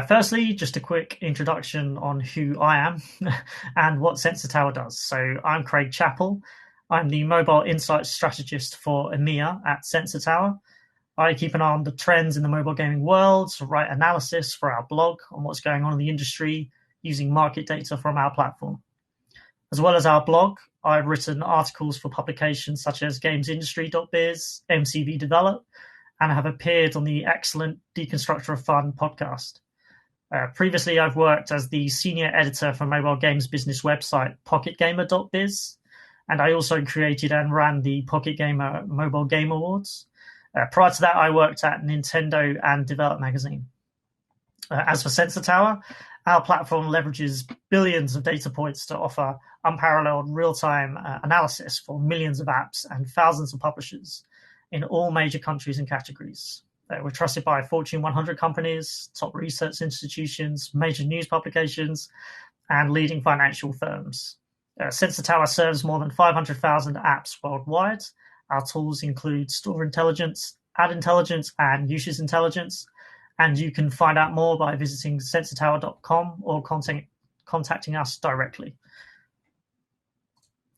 Firstly, just a quick introduction on who I am and what Sensor Tower does. So I'm Craig Chapple. I'm the mobile insights strategist for EMEA at Sensor Tower. I keep an eye on the trends in the mobile gaming world, write analysis for our blog on what's going on in the industry using market data from our platform. As well as our blog, I've written articles for publications such as gamesindustry.biz, MCV Develop, and have appeared on the excellent Deconstructor of Fun podcast. Previously, I've worked as the senior editor for mobile games business website pocketgamer.biz, and I also created and ran the Pocket Gamer Mobile Game Awards. Prior to that, I worked at Nintendo and Develop Magazine. As for Sensor Tower, our platform leverages billions of data points to offer unparalleled real-time analysis for millions of apps and thousands of publishers in all major countries and categories. We're trusted by Fortune 100 companies, top research institutions, major news publications, and leading financial firms. Sensor Tower serves more than 500,000 apps worldwide. Our tools include store intelligence, ad intelligence, and users intelligence. And you can find out more by visiting sensortower.com or contacting us directly.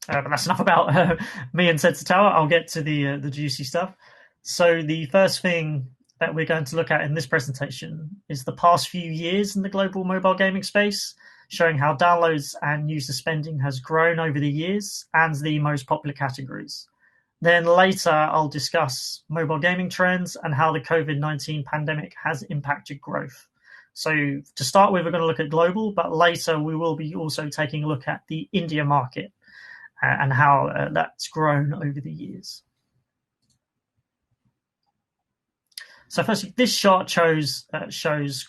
But that's enough about me and Sensor Tower. I'll get to the juicy stuff. So the first thing that we're going to look at in this presentation is the past few years in the global mobile gaming space, showing how downloads and user spending has grown over the years and the most popular categories. Then later, I'll discuss mobile gaming trends and how the COVID-19 pandemic has impacted growth. So to start with, we're going to look at global, but later we will be also taking a look at the India market and how that's grown over the years. So firstly, this chart shows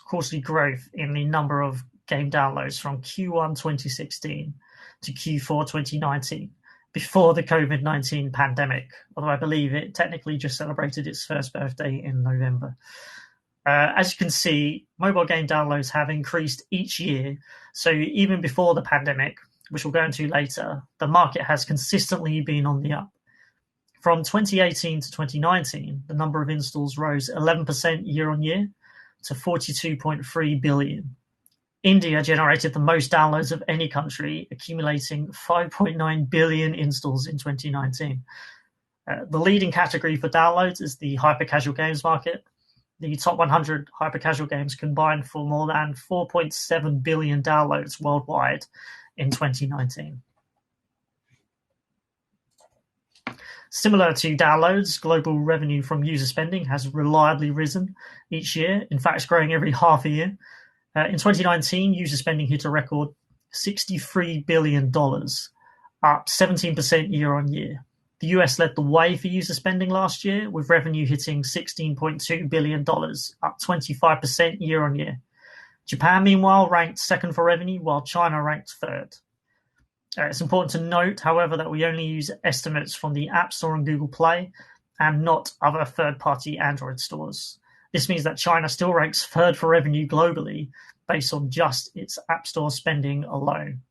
quarterly growth in the number of game downloads from Q1 2016 to Q4 2019, before the COVID-19 pandemic, although I believe it technically just celebrated its first birthday in November. As you can see, mobile game downloads have increased each year, so even before the pandemic, which we'll go into later, the market has consistently been on the up. From 2018 to 2019, the number of installs rose 11% year on year to 42.3 billion. India generated the most downloads of any country, accumulating 5.9 billion installs in 2019. The leading category for downloads is the hyper-casual games market. The top 100 hyper-casual games combined for more than 4.7 billion downloads worldwide in 2019. Similar to downloads, global revenue from user spending has reliably risen each year. In fact, it's growing every half a year. In 2019, user spending hit a record $63 billion, up 17% year on year. The US led the way for user spending last year, with revenue hitting $16.2 billion, up 25% year on year. Japan, meanwhile, ranked second for revenue, while China ranked third. It's important to note, however, that we only use estimates from the App Store and Google Play and not other third-party Android stores. This means that China still ranks third for revenue globally based on just its App Store spending alone.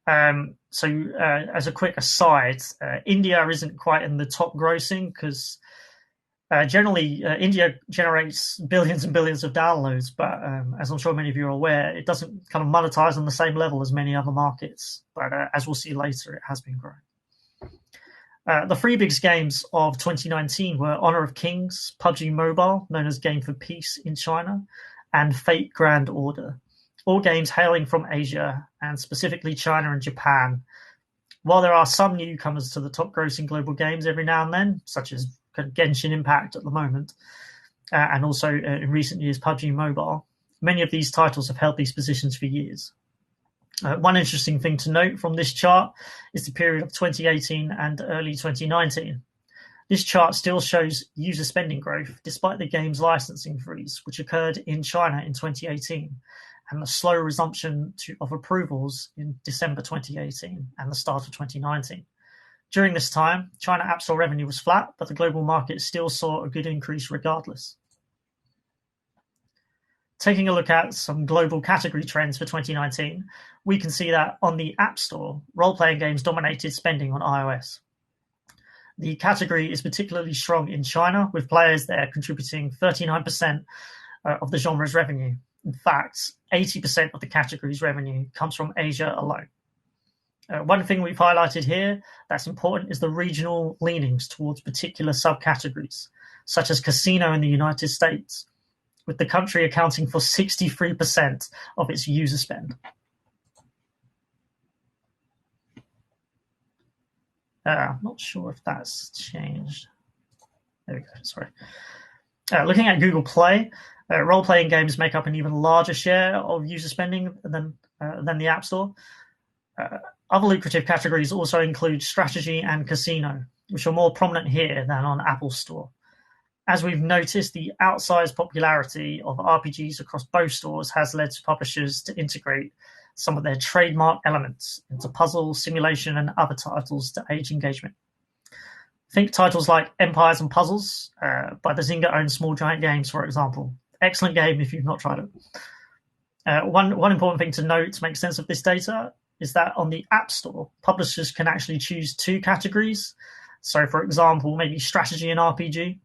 As a quick aside, India isn't quite in the top grossing because generally India generates billions and billions of downloads, but as I'm sure many of you are aware, it doesn't kind of monetize on the same level as many other markets. But as we'll see later, it has been growing. The three biggest games of 2019 were Honor of Kings, PUBG Mobile, known as Game for Peace in China, and Fate Grand Order, all games hailing from Asia, and specifically China and Japan. While there are some newcomers to the top grossing global games every now and then, such as Genshin Impact at the moment, and also in recent years PUBG Mobile, many of these titles have held these positions for years. One interesting thing to note from this chart is the period of 2018 and early 2019. This chart still shows user spending growth despite the game's licensing freeze, which occurred in China in 2018, and the slow resumption of approvals in December 2018 and the start of 2019. During this time, China App Store revenue was flat, but the global market still saw a good increase regardless. Taking a look at some global category trends for 2019, we can see that on the App Store, role-playing games dominated spending on iOS. The category is particularly strong in China, with players there contributing 39% of the genre's revenue. In fact, 80% of the category's revenue comes from Asia alone. One thing we've highlighted here that's important is the regional leanings towards particular subcategories, such as casino in the United States, with the country accounting for 63% of its user spend. I'm not sure if that's changed. There we go, sorry. Looking at Google Play, role-playing games make up an even larger share of user spending than the App Store. Other lucrative categories also include strategy and casino, which are more prominent here than on Apple Store. As we've noticed, the outsized popularity of RPGs across both stores has led to publishers to integrate some of their trademark elements into puzzle, simulation, and other titles to aid engagement. Think titles like Empires and Puzzles by the Zynga-owned Small Giant Games, for example. Excellent game if you've not tried it. One important thing to note to make sense of this data is that on the App Store, publishers can actually choose two categories. So, for example, maybe strategy and RPG,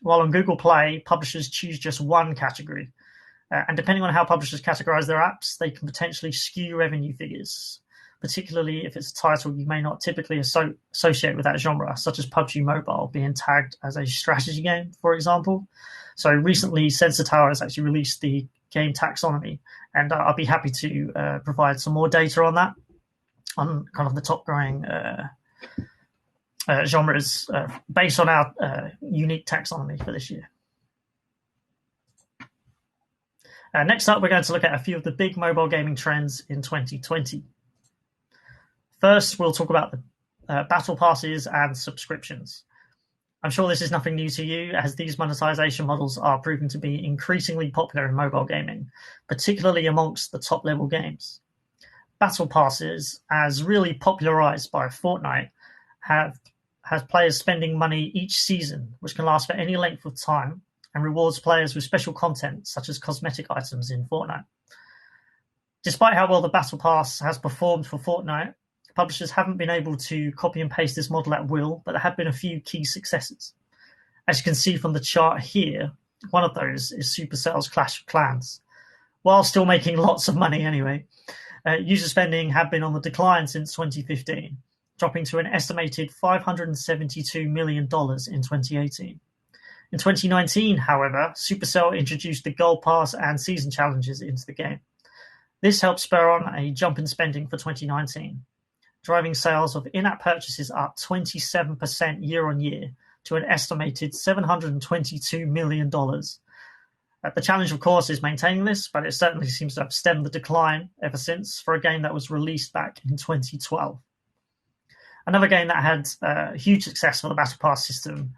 while on Google Play, publishers choose just one category. And depending on how publishers categorize their apps, they can potentially skew revenue figures, particularly if it's a title you may not typically associate with that genre, such as PUBG Mobile being tagged as a strategy game, for example. So recently, Sensor Tower has actually released the game taxonomy, and I'll be happy to provide some more data on that, on kind of the top growing genres based on our unique taxonomy for this year. Next up, we're going to look at a few of the big mobile gaming trends in 2020. First, we'll talk about the battle passes and subscriptions. I'm sure this is nothing new to you, as these monetization models are proving to be increasingly popular in mobile gaming, particularly amongst the top-level games. Battle passes, as really popularized by Fortnite, has players spending money each season, which can last for any length of time, and rewards players with special content, such as cosmetic items in Fortnite. Despite how well the Battle Pass has performed for Fortnite, publishers haven't been able to copy and paste this model at will, but there have been a few key successes. As you can see from the chart here, one of those is Supercell's Clash of Clans. While still making lots of money anyway, user spending have been on the decline since 2015, dropping to an estimated $572 million in 2018. In 2019, however, Supercell introduced the Gold Pass and Season Challenges into the game. This helped spur on a jump in spending for 2019, driving sales of in-app purchases up 27% year-on-year to an estimated $722 million. The challenge, of course, is maintaining this, but it certainly seems to have stemmed the decline ever since for a game that was released back in 2012. Another game that had huge success for the Battle Pass system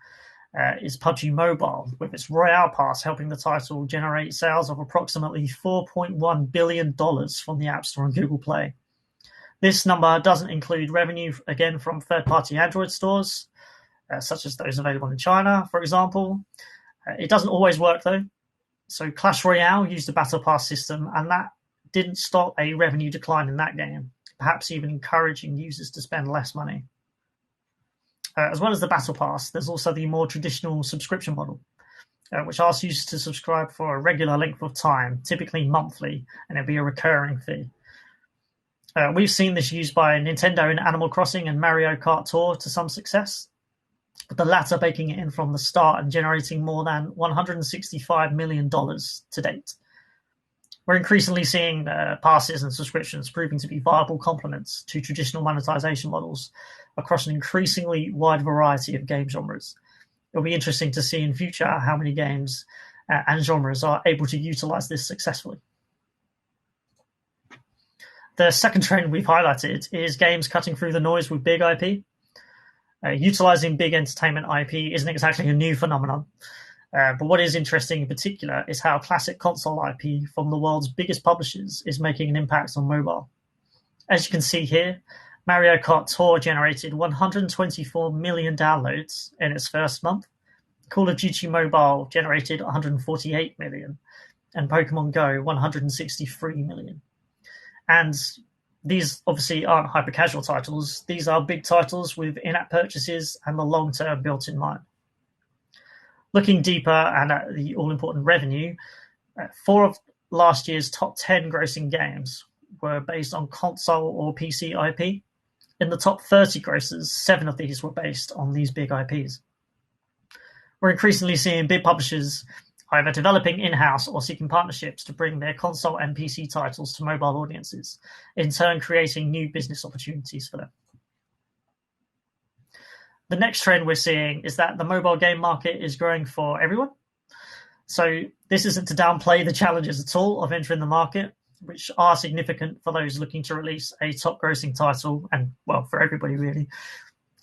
is PUBG Mobile, with its Royale Pass helping the title generate sales of approximately $4.1 billion from the App Store and Google Play. This number doesn't include revenue, again, from third-party Android stores, such as those available in China, for example. It doesn't always work, though. So Clash Royale used the Battle Pass system, and that didn't stop a revenue decline in that game, perhaps even encouraging users to spend less money. As well as the Battle Pass, there's also the more traditional subscription model, which asks users to subscribe for a regular length of time, typically monthly, and it'll be a recurring fee. We've seen this used by Nintendo in Animal Crossing and Mario Kart Tour to some success, but the latter baking it in from the start and generating more than $165 million to date. We're increasingly seeing passes and subscriptions proving to be viable complements to traditional monetization models across an increasingly wide variety of game genres. It'll be interesting to see in future how many games and genres are able to utilize this successfully. The second trend we've highlighted is games cutting through the noise with big IP. Utilizing big entertainment IP isn't exactly a new phenomenon, but what is interesting in particular is how classic console IP from the world's biggest publishers is making an impact on mobile. As you can see here, Mario Kart Tour generated 124 million downloads in its first month. Call of Duty Mobile generated 148 million, and Pokemon Go 163 million. And these obviously aren't hyper-casual titles. These are big titles with in-app purchases and the long-term built in mind. Looking deeper and at the all-important revenue, four of last year's top 10 grossing games were based on console or PC IP. In the top 30 grossers, 7 of these were based on these big IPs. We're increasingly seeing big publishers either developing in-house or seeking partnerships to bring their console and PC titles to mobile audiences, in turn creating new business opportunities for them. The next trend we're seeing is that the mobile game market is growing for everyone. So this isn't to downplay the challenges at all of entering the market, which are significant for those looking to release a top grossing title, and well, for everybody really.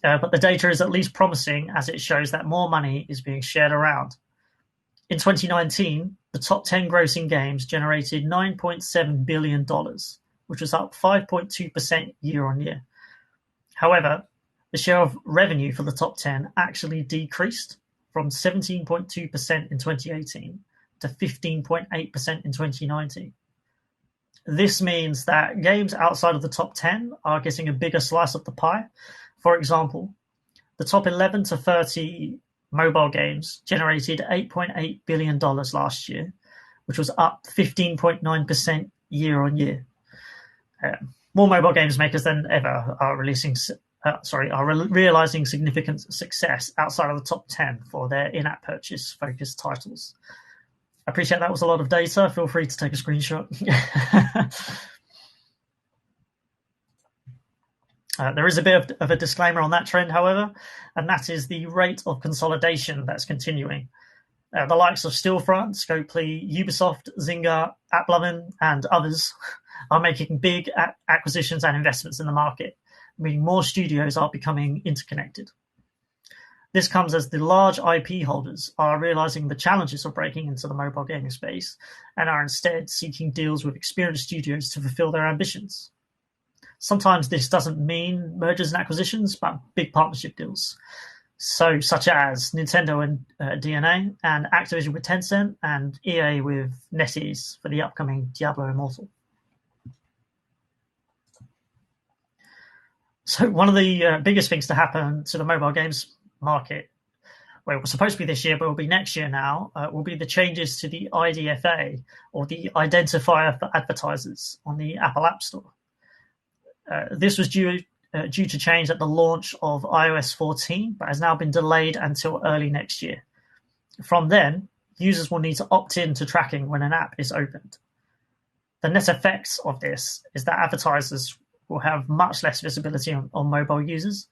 But the data is at least promising, as it shows that more money is being shared around. In 2019, the top 10 grossing games generated $9.7 billion, which was up 5.2% year on year. However, the share of revenue for the top 10 actually decreased from 17.2% in 2018 to 15.8% in 2019. This means that games outside of the top 10 are getting a bigger slice of the pie. For example, the top 11 to 30 mobile games generated $8.8 billion last year, which was up 15.9% year on year. More mobile games makers than ever are realizing significant success outside of the top 10 for their in-app purchase focused titles. I appreciate that was a lot of data. Feel free to take a screenshot. There is a bit of a disclaimer on that trend, however, and that is the rate of consolidation that's continuing. The likes of Stillfront, Scopely, Ubisoft, Zynga, AppLovin, and others are making big acquisitions and investments in the market, meaning more studios are becoming interconnected. This comes as the large IP holders are realizing the challenges of breaking into the mobile gaming space and are instead seeking deals with experienced studios to fulfill their ambitions. Sometimes this doesn't mean mergers and acquisitions, but big partnership deals. So, such as Nintendo and DNA, and Activision with Tencent, and EA with NetEase for the upcoming Diablo Immortal. So, one of the biggest things to happen to the mobile games market, well, it was supposed to be this year, but it will be next year now, will be the changes to the IDFA, or the Identifier for Advertisers, on the Apple App Store. This was due to change at the launch of iOS 14, but has now been delayed until early next year. From then, users will need to opt in to tracking when an app is opened. The net effects of this is that advertisers will have much less visibility on mobile users,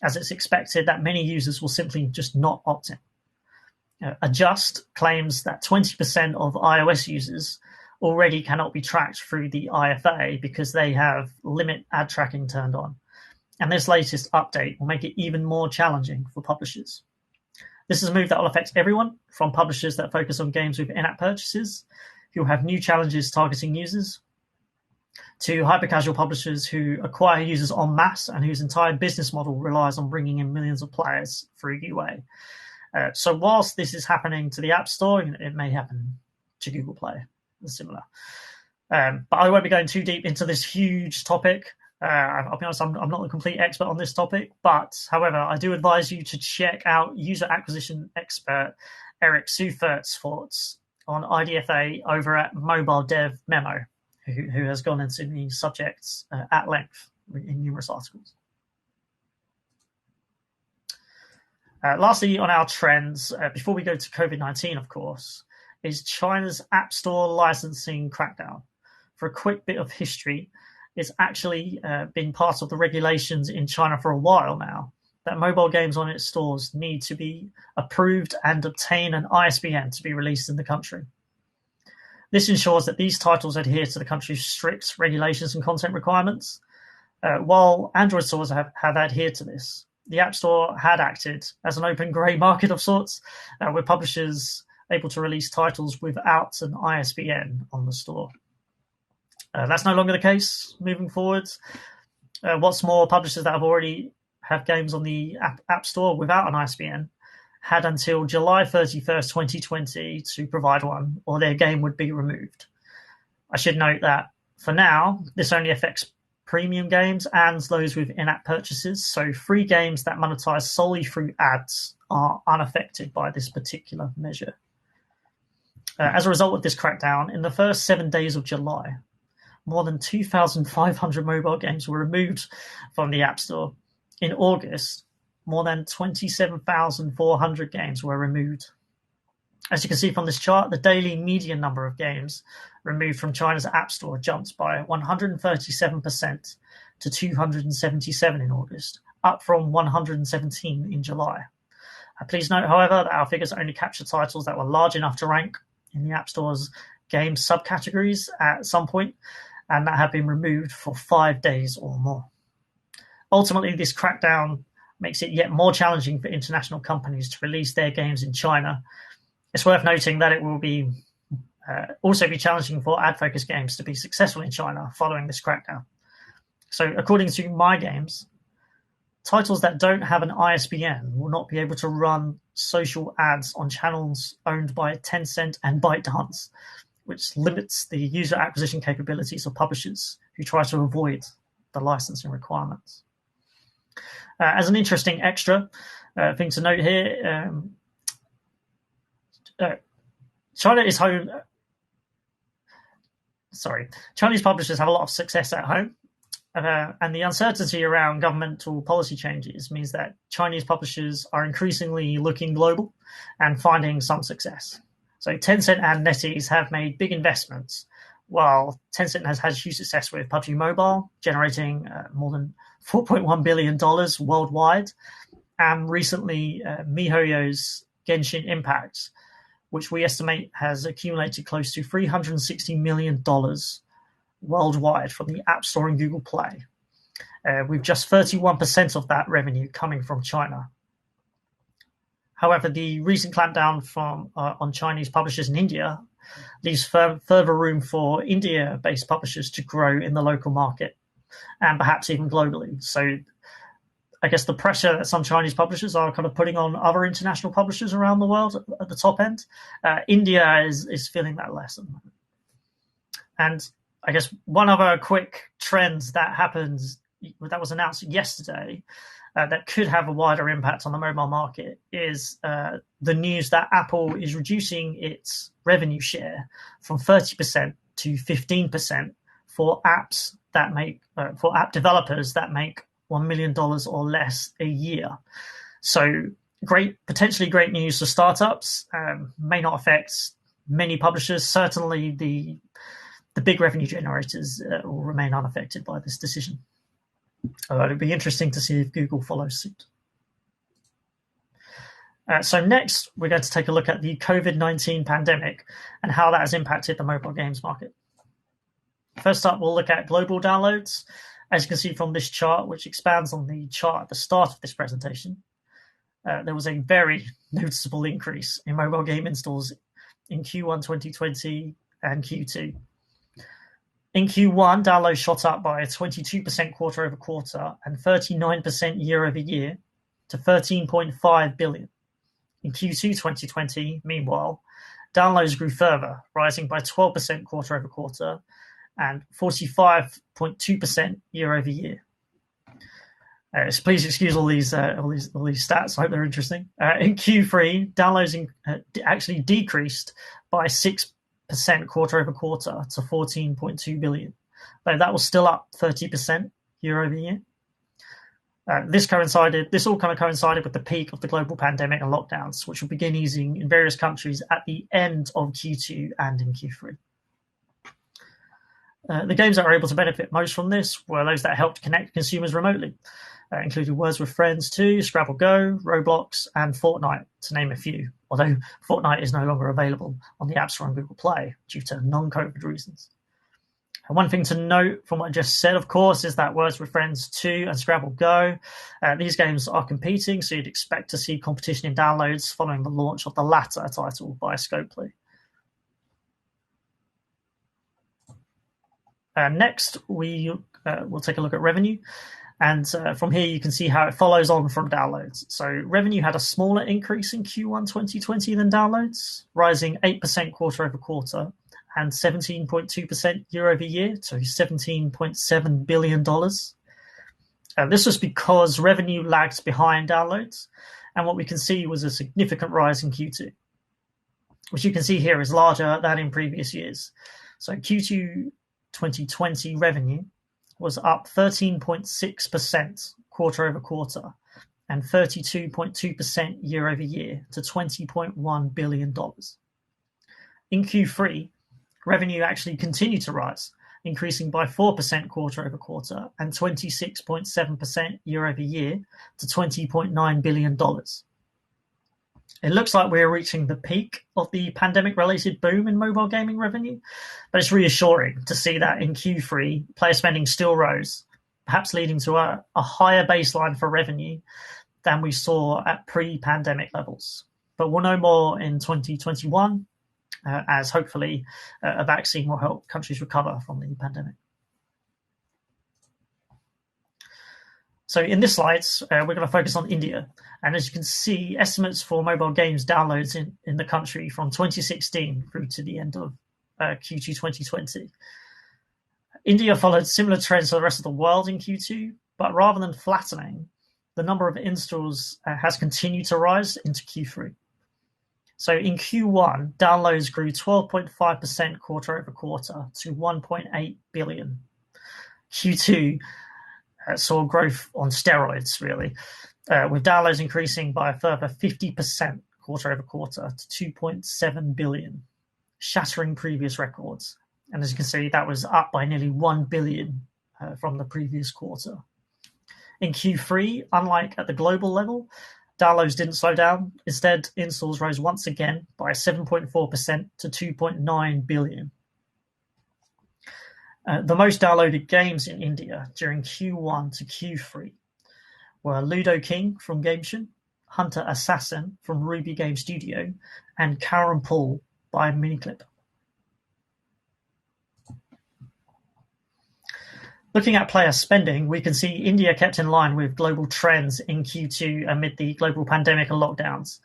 as it's expected that many users will simply just not opt in. Adjust claims that 20% of iOS users already cannot be tracked through the IFA because they have limit ad tracking turned on. And this latest update will make it even more challenging for publishers. This is a move that will affect everyone, from publishers that focus on games with in-app purchases, who will have new challenges targeting users, to hyper-casual publishers who acquire users en masse and whose entire business model relies on bringing in millions of players through UA. So whilst this is happening to the App Store, it may happen to Google Play. Similar. But I won't be going too deep into this huge topic. I'll be honest, I'm not a complete expert on this topic, but however, I do advise you to check out user acquisition expert Eric Seufert's thoughts on IDFA over at Mobile Dev Memo, who has gone into the subjects at length in numerous articles. Lastly, on our trends, before we go to COVID-19, of course, is China's App Store licensing crackdown. For a quick bit of history, it's actually been part of the regulations in China for a while now that mobile games on its stores need to be approved and obtain an ISBN to be released in the country. This ensures that these titles adhere to the country's strict regulations and content requirements. While Android stores have adhered to this, the App Store had acted as an open grey market of sorts, with publishers able to release titles without an ISBN on the store. That's no longer the case moving forward. What's more, publishers that already have games on the App Store without an ISBN had until July 31st, 2020 to provide one, or their game would be removed. I should note that for now, this only affects premium games and those with in-app purchases, so free games that monetize solely through ads are unaffected by this particular measure. As a result of this crackdown, in the first 7 days of July, more than 2,500 mobile games were removed from the App Store. In August, more than 27,400 games were removed. As you can see from this chart, the daily median number of games removed from China's App Store jumped by 137% to 277 in August, up from 117 in July. Please note, however, that our figures only capture titles that were large enough to rank in the App Store's game subcategories at some point, and that have been removed for 5 days or more. Ultimately, this crackdown makes it yet more challenging for international companies to release their games in China. It's worth noting that it will be also be challenging for ad-focused games to be successful in China following this crackdown. So according to My Games, titles that don't have an ISBN will not be able to run social ads on channels owned by Tencent and ByteDance, which limits the user acquisition capabilities of publishers who try to avoid the licensing requirements. As an interesting extra thing to note here, Chinese publishers have a lot of success at home, and the uncertainty around governmental policy changes means that Chinese publishers are increasingly looking global and finding some success. So Tencent and NetEase have made big investments, while Tencent has had huge success with PUBG Mobile, generating more than $4.1 billion worldwide, and recently MiHoYo's Genshin Impact, which we estimate has accumulated close to $360 million worldwide from the App Store and Google Play, with just 31% of that revenue coming from China. However, the recent clampdown on Chinese publishers in India leaves further room for India-based publishers to grow in the local market and perhaps even globally. So I guess the pressure that some Chinese publishers are kind of putting on other international publishers around the world at the top end, India is feeling that lesson. And I guess one other quick trend that was announced yesterday that could have a wider impact on the mobile market is the news that Apple is reducing its revenue share from 30% to 15% for apps that make for app developers that make $1 million or less a year. So potentially great news for startups. May not affect many publishers. Certainly the big revenue generators will remain unaffected by this decision. It'll be interesting to see if Google follows suit. So next, we're going to take a look at the COVID-19 pandemic and how that has impacted the mobile games market. First up, we'll look at global downloads. As you can see from this chart, which expands on the chart at the start of this presentation, there was a very noticeable increase in mobile game installs in Q1 2020 and Q2. In Q1, downloads shot up by 22% quarter over quarter and 39% year over year to 13.5 billion. In Q2 2020, meanwhile, downloads grew further, rising by 12% quarter over quarter and 45.2% year over year. So please excuse all these stats. I hope they're interesting. In Q3, downloads actually decreased by 6% quarter over quarter to 14.2 billion, though that was still up 30% year over year. This all kind of coincided with the peak of the global pandemic and lockdowns, which will begin easing in various countries at the end of Q2 and in Q3. The games that were able to benefit most from this were those that helped connect consumers remotely, including Words with Friends 2, Scrabble Go, Roblox, and Fortnite, to name a few, although Fortnite is no longer available on the App Store and Google Play due to non-COVID reasons. And one thing to note from what I just said, of course, is that Words with Friends 2 and Scrabble Go, these games are competing, so you'd expect to see competition in downloads following the launch of the latter title by Scopely. Next, we'll take a look at revenue. And from here, you can see how it follows on from downloads. So revenue had a smaller increase in Q1 2020 than downloads, rising 8% quarter over quarter and 17.2% year over year to $17.7 billion. This was because revenue lagged behind downloads, and what we can see was a significant rise in Q2. which you can see here is larger than in previous years. So Q2 2020 revenue was up 13.6% quarter over quarter and 32.2% year over year to $20.1 billion. In Q3, revenue actually continued to rise, increasing by 4% quarter over quarter and 26.7% year over year to $20.9 billion. It looks like we're reaching the peak of the pandemic-related boom in mobile gaming revenue, but it's reassuring to see that in Q3, player spending still rose, perhaps leading to a higher baseline for revenue than we saw at pre-pandemic levels. But we'll know more in 2021, as hopefully a vaccine will help countries recover from the pandemic. So in this slide, we're going to focus on India. And as you can see, estimates for mobile games downloads in the country from 2016 through to the end of Q2 2020. India followed similar trends to the rest of the world in Q2, but rather than flattening, the number of installs has continued to rise into Q3. So in Q1, downloads grew 12.5% quarter over quarter to 1.8 billion. Q2 saw growth on steroids, really, with downloads increasing by a further 50% quarter over quarter to 2.7 billion, shattering previous records. And as you can see, that was up by nearly 1 billion from the previous quarter. In Q3, unlike at the global level, downloads didn't slow down. Instead, installs rose once again by 7.4% to 2.9 billion. The most downloaded games in India during Q1 to Q3 were Ludo King from GameShin, Hunter Assassin from Ruby Game Studio, and Karen Pool by Miniclip. Looking at player spending, we can see India kept in line with global trends in Q2 amid the global pandemic and lockdowns.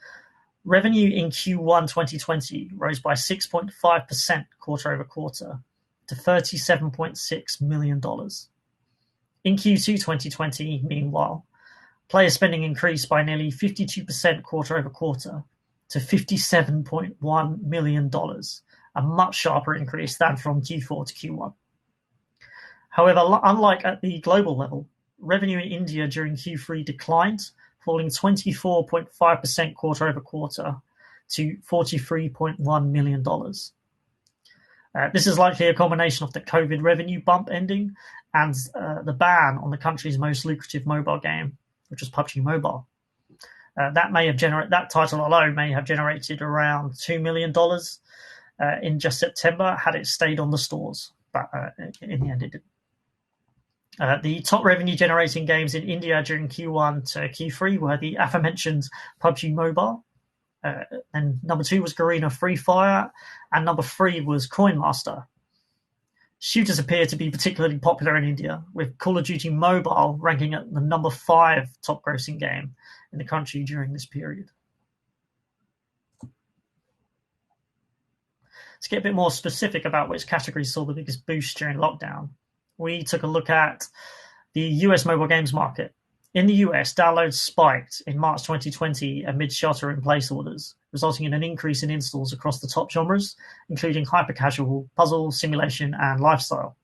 Revenue in Q1 2020 rose by 6.5% quarter over quarter to $37.6 million. In Q2 2020, meanwhile, player spending increased by nearly 52% quarter over quarter to $57.1 million, a much sharper increase than from Q4 to Q1. However, unlike at the global level, revenue in India during Q3 declined, falling 24.5% quarter over quarter to $43.1 million. This is likely a combination of the COVID revenue bump ending and the ban on the country's most lucrative mobile game, which was PUBG Mobile. That title alone may have generated around $2 million in just September had it stayed on the stores, but in the end it didn't. The top revenue-generating games in India during Q1 to Q3 were the aforementioned PUBG Mobile, and number 2 was Garena Free Fire, and number 3 was Coin Master. Shooters appear to be particularly popular in India, with Call of Duty Mobile ranking at the number 5 top-grossing game in the country during this period. To get a bit more specific about which categories saw the biggest boost during lockdown, we took a look at the US mobile games market. In the US, downloads spiked in March 2020 amid shelter-in-place orders, resulting in an increase in installs across the top genres, including hyper-casual, puzzle, simulation, and lifestyle.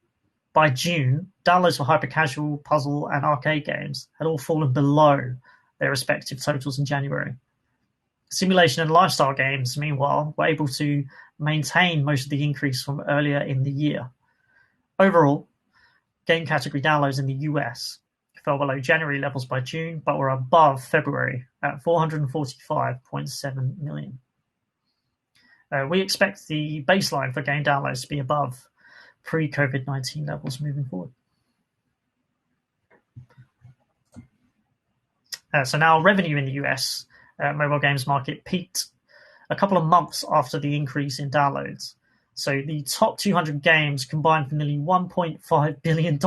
By June, downloads for hyper-casual, puzzle, and arcade games had all fallen below their respective totals in January. Simulation and lifestyle games, meanwhile, were able to maintain most of the increase from earlier in the year. Overall, game category downloads in the US fell below January levels by June, but were above February at 445.7 million. We expect the baseline for game downloads to be above pre-COVID-19 levels moving forward. So now revenue in the US mobile games market peaked a couple of months after the increase in downloads. So the top 200 games combined for nearly $1.5 billion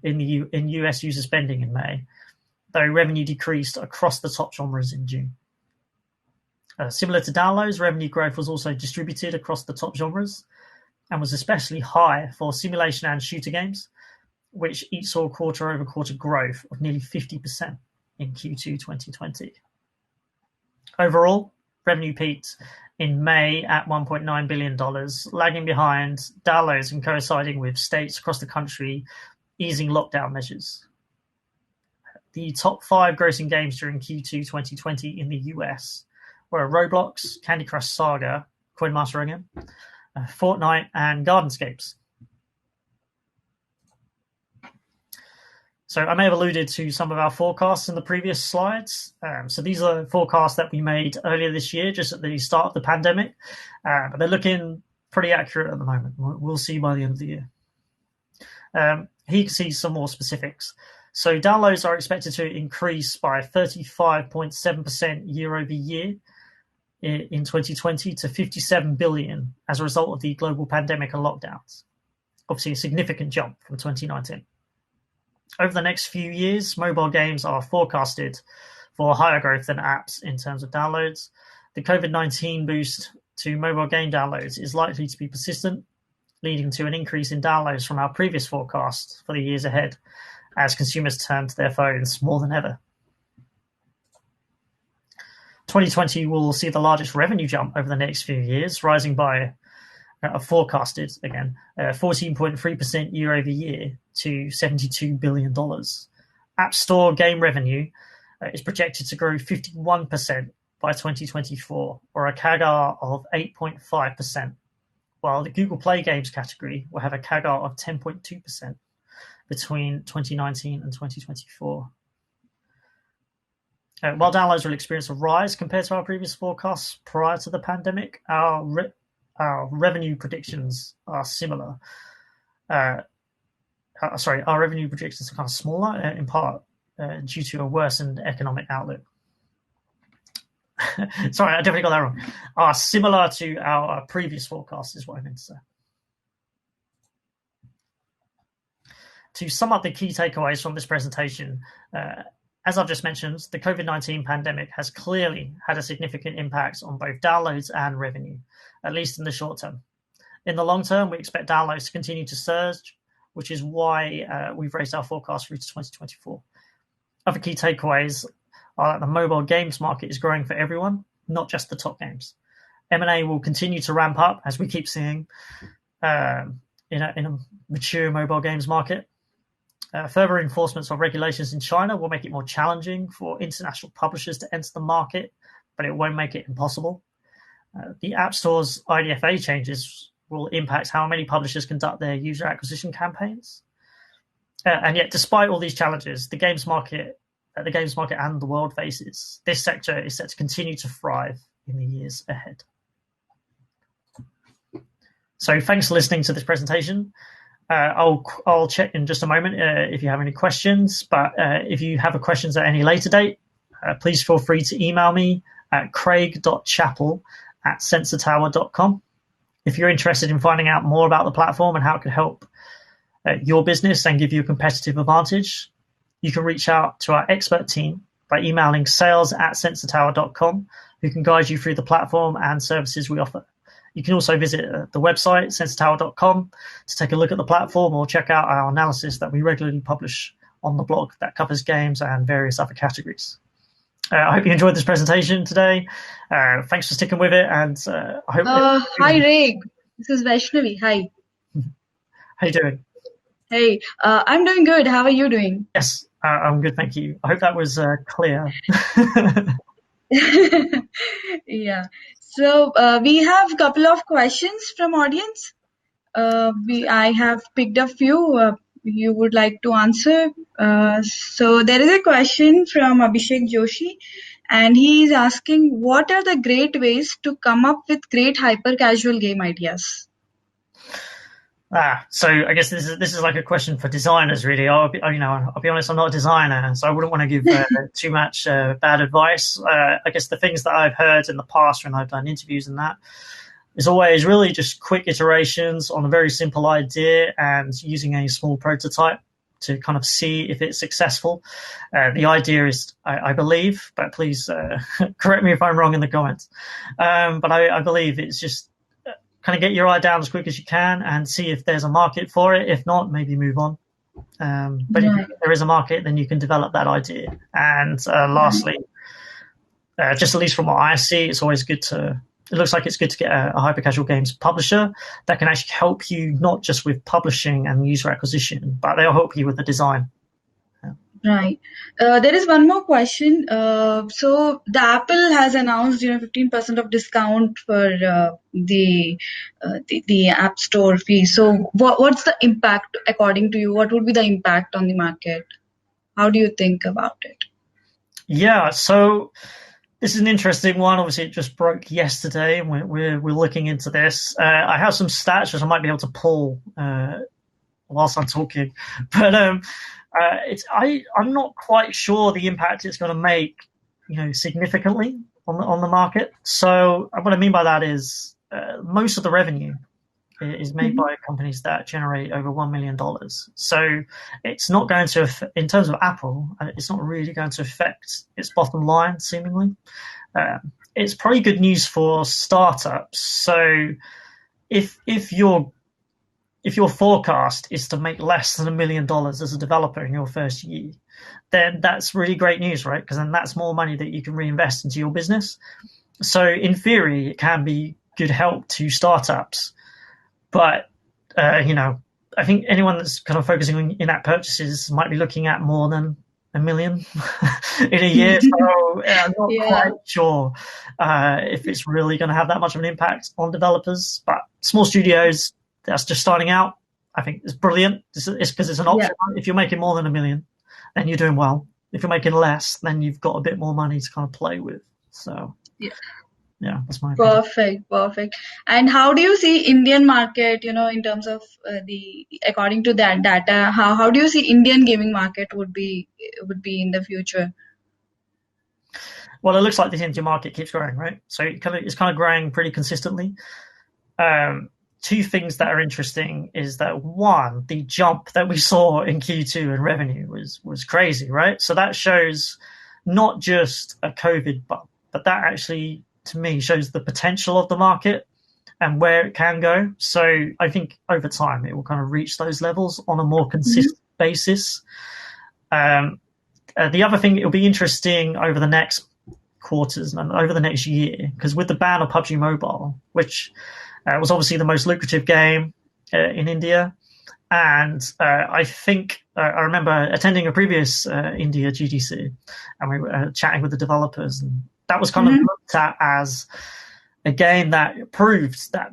in US user spending in May, though revenue decreased across the top genres in June. Similar to downloads, revenue growth was also distributed across the top genres and was especially high for simulation and shooter games, which each saw quarter-over-quarter growth of nearly 50% in Q2 2020. Overall, revenue peaked in May at $1.9 billion, lagging behind downloads and coinciding with states across the country easing lockdown measures. The top 5 grossing games during Q2 2020 in the US were Roblox, Candy Crush Saga, Coin Master again, Fortnite, and Gardenscapes. So I may have alluded to some of our forecasts in the previous slides. So these are forecasts that we made earlier this year, just at the start of the pandemic. But they're looking pretty accurate at the moment. We'll see by the end of the year. Here you can see some more specifics. So downloads are expected to increase by 35.7% year over year in 2020 to 57 billion as a result of the global pandemic and lockdowns. Obviously a significant jump from 2019. Over the next few years, mobile games are forecasted for higher growth than apps in terms of downloads. The COVID-19 boost to mobile game downloads is likely to be persistent, leading to an increase in downloads from our previous forecast for the years ahead as consumers turn to their phones more than ever. 2020 will see the largest revenue jump over the next few years, rising by forecasted, again, 14.3% year over year to $72 billion. App Store game revenue is projected to grow 51% by 2024, or a CAGR of 8.5%, while the Google Play Games category will have a CAGR of 10.2% between 2019 and 2024. While downloads will experience a rise compared to our previous forecasts prior to the pandemic, our revenue predictions are similar. Our revenue predictions are kind of smaller, in part due to a worsened economic outlook. Sorry, I definitely got that wrong. Are similar to our previous forecasts is what I meant to say. To sum up the key takeaways from this presentation, as I've just mentioned, the COVID-19 pandemic has clearly had a significant impact on both downloads and revenue, at least in the short term. In the long term, we expect downloads to continue to surge, which is why we've raised our forecast through to 2024. Other key takeaways are that the mobile games market is growing for everyone, not just the top games. M&A will continue to ramp up, as we keep seeing, in a mature mobile games market. Further enforcements of regulations in China will make it more challenging for international publishers to enter the market, but it won't make it impossible. The App Store's IDFA changes will impact how many publishers conduct their user acquisition campaigns. And yet, despite all these challenges, the games market and the world faces, this sector is set to continue to thrive in the years ahead. So thanks for listening to this presentation. I'll check in just a moment if you have any questions, but if you have questions at any later date, please feel free to email me at craig.chapple@sensortower.com. If you're interested in finding out more about the platform and how it can help your business and give you a competitive advantage, you can reach out to our expert team by emailing sales@sensortower.com, who can guide you through the platform and services we offer. You can also visit the website, sensortower.com, to take a look at the platform or check out our analysis that we regularly publish on the blog that covers games and various other categories. I hope you enjoyed this presentation today. Thanks for sticking with it, and I hope... Hi, Ray. This is Vaishnavi. Hi. How you doing? Hey, I'm doing good. How are you doing? Yes, I'm good, thank you. I hope that was clear. Yeah. So we have a couple of questions from audience. I have picked a few you would like to answer. So there is a question from Abhishek Joshi, and he is asking, what are the great ways to come up with great hyper-casual game ideas? So I guess this is like a question for designers, really. I'll be honest, I'm not a designer, so I wouldn't want to give too much bad advice. I guess the things that I've heard in the past when I've done interviews and that is always really just quick iterations on a very simple idea and using a small prototype to kind of see if it's successful. The idea is, I believe, but please correct me if I'm wrong in the comments. But I believe it's just kind of get your eye down as quick as you can and see if there's a market for it. If not, maybe move on. But if there is a market, then you can develop that idea. And lastly, just at least from what I see, it's always good to it looks like it's good to get a hyper-casual games publisher that can actually help you not just with publishing and user acquisition, but they'll help you with the design. Right. There is one more question. So the Apple has announced, 15% of discount for the App Store fee. So what's the impact according to you? What would be the impact on the market? How do you think about it? Yeah, so this is an interesting one. Obviously, it just broke yesterday, and we're looking into this. I have some stats which I might be able to pull whilst I'm talking, but I'm not quite sure the impact it's going to make, significantly on the market. So what I mean by that is most of the revenue is made Mhm. by companies that generate over $1 million. So it's not going to, in terms of Apple, it's not really going to affect its bottom line, seemingly. It's probably good news for startups. So if your forecast is to make less than $1 million as a developer in your first year, then that's really great news, right? Because then that's more money that you can reinvest into your business. So in theory, it can be good help to startups. But I think anyone that's kind of focusing on in-app purchases might be looking at more than $1 million in a year. So I'm not Yeah. quite sure if it's really going to have that much of an impact on developers. But small studios that's just starting out, I think it's brilliant. It's because it's an Yeah. option. If you're making more than $1 million, then you're doing well. If you're making less, then you've got a bit more money to kind of play with. So Yeah. yeah, that's my opinion. Perfect, perfect. And how do you see Indian market, in terms of according to that data, how do you see Indian gaming market would be in the future? Well, it looks like the Indian market keeps growing, right? So it's kind of growing pretty consistently. Um, Two things that are interesting is that one, the jump that we saw in Q2 in revenue was crazy, right? So that shows not just a COVID bump, but that actually to me shows the potential of the market and where it can go. So I think over time it will kind of reach those levels on a more Mhm. consistent basis. Um, the other thing, it'll be interesting over the next quarters and over the next year, because with the ban of PUBG Mobile, which was obviously the most lucrative game in India, and I think I remember attending a previous India GDC, and we were chatting with the developers, and that was kind of Mhm. looked at as a game that proved that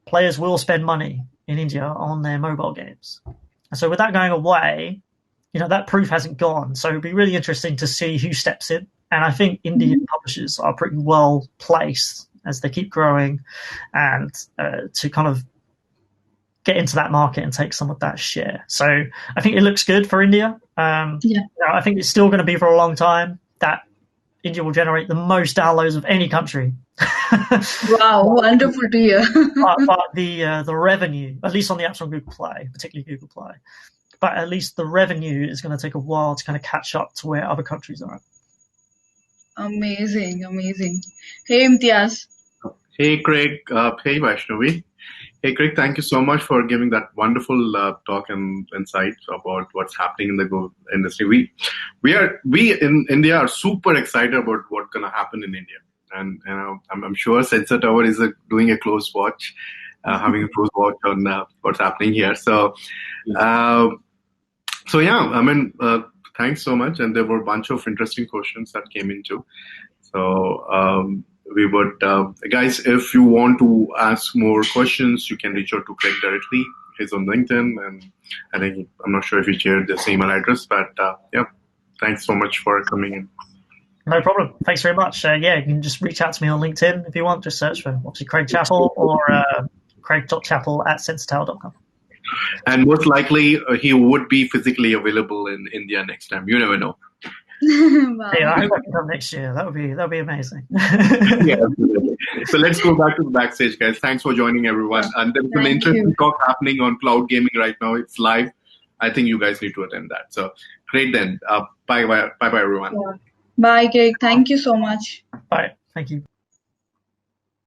players will spend money in India on their mobile games. And so with that going away, that proof hasn't gone. So it'd be really interesting to see who steps in. And I think Indian Mhm. publishers are pretty well placed as they keep growing and to kind of get into that market and take some of that share. So I think it looks good for India. Yeah. I think it's still going to be for a long time that India will generate the most downloads of any country. Wow, wonderful to hear. But the revenue, at least on the apps on Google Play, particularly Google Play, but at least the revenue is going to take a while to kind of catch up to where other countries are at. Amazing, amazing. Hey, Imtiaz. Hey, Craig. Hey, Vaishnavi. Hey, Craig, thank you so much for giving that wonderful talk and insights about what's happening in the Go industry. We in India are super excited about what's going to happen in India. And I'm sure Sensor Tower is doing a close watch, having a close watch on what's happening here. Uh, so yeah, thanks so much. And there were a bunch of interesting questions that came into. So we would, guys, if you want to ask more questions, you can reach out to Craig directly. He's on LinkedIn, and I'm not sure if he shared the same email address, but yeah, thanks so much for coming in. No problem. Thanks very much. Yeah, you can just reach out to me on LinkedIn if you want. Just search for obviously Craig Chapple or craig.chapple@sensatower.com. And most likely, he would be physically available in India next time. You never know. Yeah, Wow. I hope I can come next year. That would be amazing. Yeah, absolutely. So let's go back to the backstage, guys. Thanks for joining, everyone. And there's an Thank interesting you. talk happening on cloud gaming right now. It's live. I think you guys need to attend that. So great then. Bye, everyone. Bye, Craig. Thank you so much. Bye. Thank you.